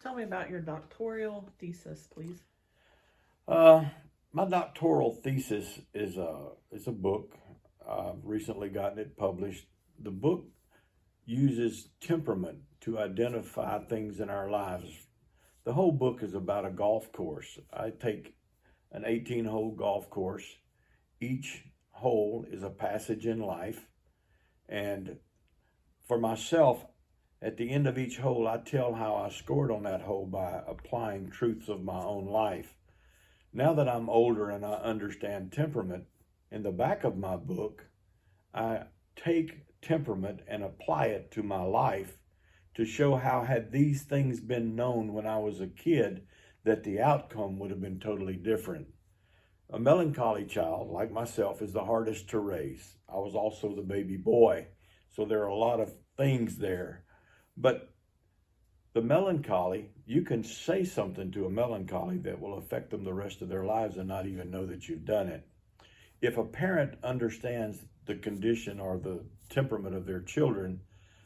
Tell me about your doctoral thesis, please. Uh, my doctoral thesis is a book. I've recently gotten it published. The book uses temperament to identify things in our lives. The whole book is about a golf course. I take an 18-hole golf course. Each hole is a passage in life. And for myself, at the end of each hole, I tell how I scored on that hole by applying truths of my own life. Now that I'm older and I understand temperament, in the back of my book, I take temperament and apply it to my life to show how, had these things been known when I was a kid, that the outcome would have been totally different. A melancholy child, like myself, is the hardest to raise. I was also the baby boy, so there are a lot of things there. But the melancholy, you can say something to a melancholy that will affect them the rest of their lives and not even know that you've done it. If a parent understands the condition or the temperament of their children,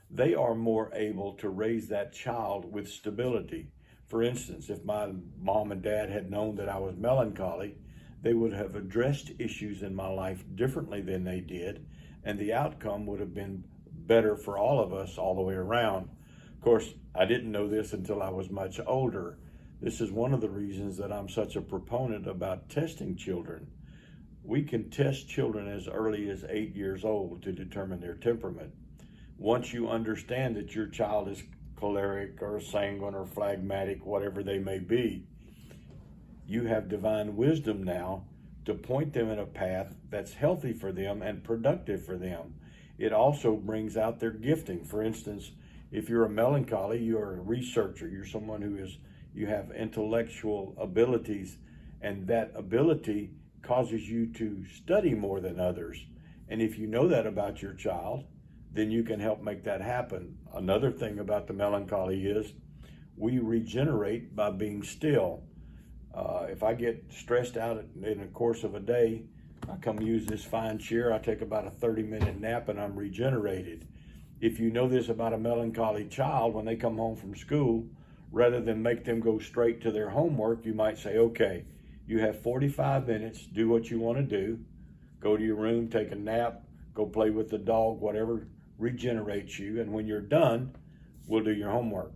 they are more able to raise that child with stability. For instance, if my mom and dad had known that I was melancholy, they would have addressed issues in my life differently than they did, and the outcome would have been better for all of us all the way around. Of course, I didn't know this until I was much older. This is one of the reasons that I'm such a proponent about testing children. We can test children as early as 8 years old to determine their temperament. Once you understand that your child is choleric or sanguine or phlegmatic, whatever they may be, you have divine wisdom now to point them in a path that's healthy for them and productive for them. It also brings out their gifting. For instance, if you're a melancholy, you're a researcher, you're someone you have intellectual abilities, and that ability causes you to study more than others. And if you know that about your child, then you can help make that happen. Another thing about the melancholy is we regenerate by being still. If I get stressed out in the course of a day, I come use this fine chair, I take about a 30-minute nap and I'm regenerated. If you know this about a melancholy child, when they come home from school, rather than make them go straight to their homework, you might say, okay, you have 45 minutes, do what you want to do, go to your room, take a nap, go play with the dog, whatever regenerates you, and when you're done, we'll do your homework.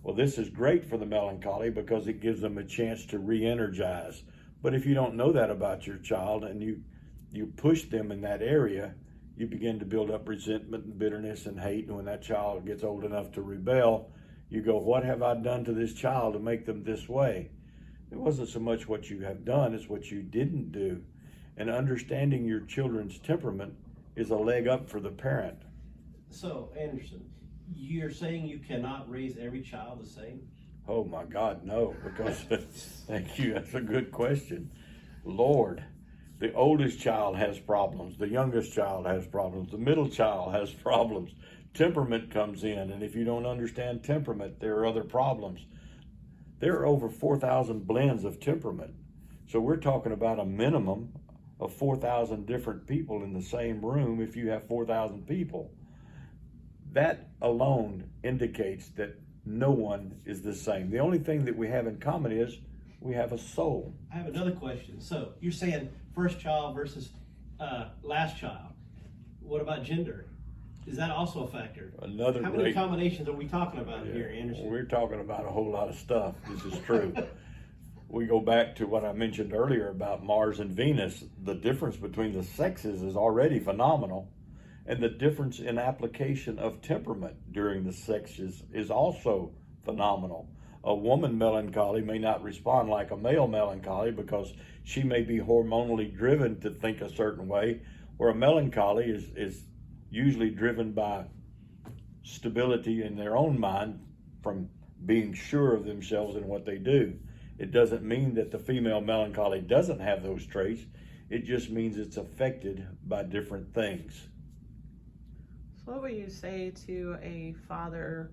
Well, this is great for the melancholy because it gives them a chance to re-energize. But if you don't know that about your child and you push them in that area, you begin to build up resentment and bitterness and hate. And when that child gets old enough to rebel, you go, what have I done to this child to make them this way? It wasn't so much what you have done, it's what you didn't do. And understanding your children's temperament is a leg up for the parent. So, Anderson, you're saying you cannot raise every child the same? Oh my God, no, because thank you, that's a good question. Lord, the oldest child has problems, the youngest child has problems, the middle child has problems. Temperament comes in, and if you don't understand temperament, there are other problems. There are over 4,000 blends of temperament. So we're talking about a minimum of 4,000 different people in the same room if you have 4,000 people. That alone indicates that no one is the same. The only thing that we have in common is we have a soul. I have another question. So you're saying first child versus last child. What about gender? Is that also a factor? Another How many combinations are we talking about here, Anderson? We're talking about a whole lot of stuff. This is true. We go back to what I mentioned earlier about Mars and Venus. The difference between the sexes is already phenomenal. And the difference in application of temperament during the sexes is also phenomenal. A woman melancholy may not respond like a male melancholy because she may be hormonally driven to think a certain way, where a melancholy is usually driven by stability in their own mind from being sure of themselves and what they do. It doesn't mean that the female melancholy doesn't have those traits. It just means it's affected by different things. So what would you say to a father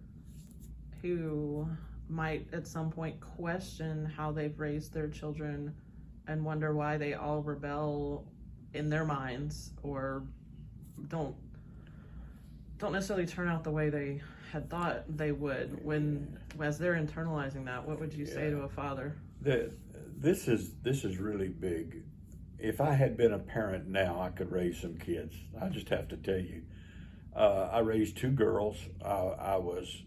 who might at some point question how they've raised their children and wonder why they all rebel in their minds or don't don't necessarily turn out the way they had thought they would. When as they're internalizing that, what would you say to a father? This is really big. If I had been a parent now, I could raise some kids. I just have to tell you, I raised 2 girls. I was,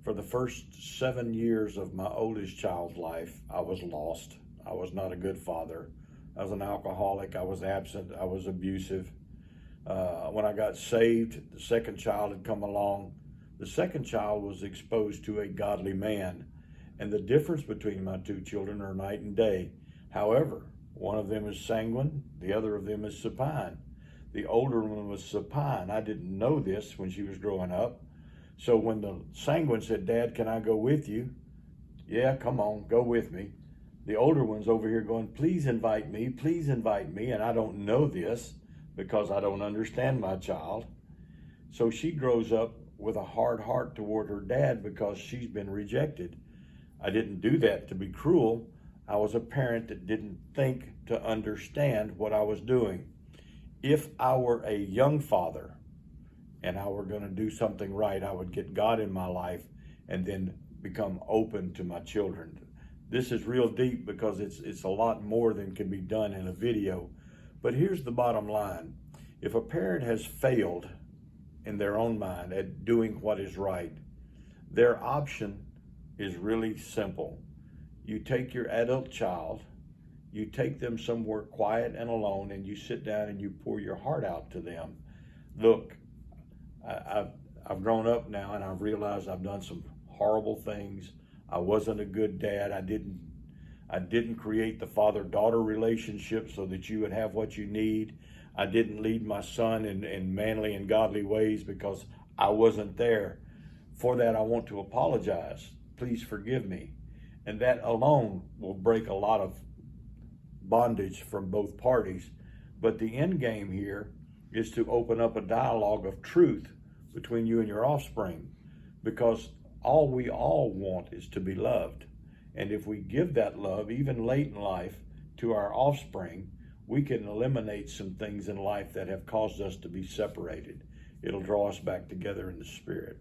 for the first 7 years of my oldest child's life, I was lost. I was not a good father. I was an alcoholic. I was absent. I was abusive. When I got saved, the second child had come along. The second child was exposed to a godly man. And the difference between my 2 children are night and day. However, one of them is sanguine, the other of them is supine. The older one was supine. I didn't know this when she was growing up. So when the sanguine said, "Dad, can I go with you?" "Yeah, come on, go with me." The older one's over here going, please invite me, and I don't know this because I don't understand my child. So she grows up with a hard heart toward her dad because she's been rejected. I didn't do that to be cruel. I was a parent that didn't think to understand what I was doing. If I were a young father and I were going to do something right, I would get God in my life and then become open to my children. This is real deep because it's a lot more than can be done in a video. But here's the bottom line. If a parent has failed in their own mind at doing what is right, their option is really simple. You take your adult child, you take them somewhere quiet and alone, and you sit down and you pour your heart out to them. Look, I've grown up now and I've realized I've done some horrible things. I wasn't a good dad. I didn't create the father-daughter relationship so that you would have what you need. I didn't lead my son in manly and godly ways because I wasn't there. For that, I want to apologize. Please forgive me. And that alone will break a lot of bondage from both parties. But the end game here is to open up a dialogue of truth between you and your offspring, because all we all want is to be loved. And if we give that love, even late in life, to our offspring, we can eliminate some things in life that have caused us to be separated. It'll draw us back together in the spirit.